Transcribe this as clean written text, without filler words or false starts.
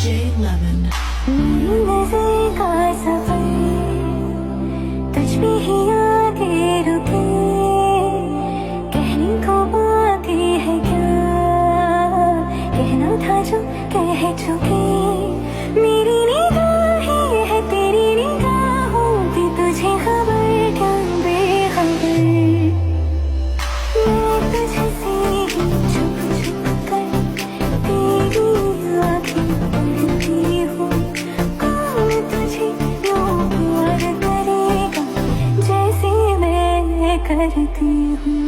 J11 नज़र का सफर तुझ में ही आके रुके, कहने को बाकी है क्या, कहना था जो कह चुके। मेरी निगाहें है तेरी निगाहों की, तुझे खबर क्या बेखबर। मैं तुझसे ही छुप छुप कर तेरी आँखें पढ़ती हूँ। कौन तुझे यूं प्यार करेगा जैसे मैं करती हूँ।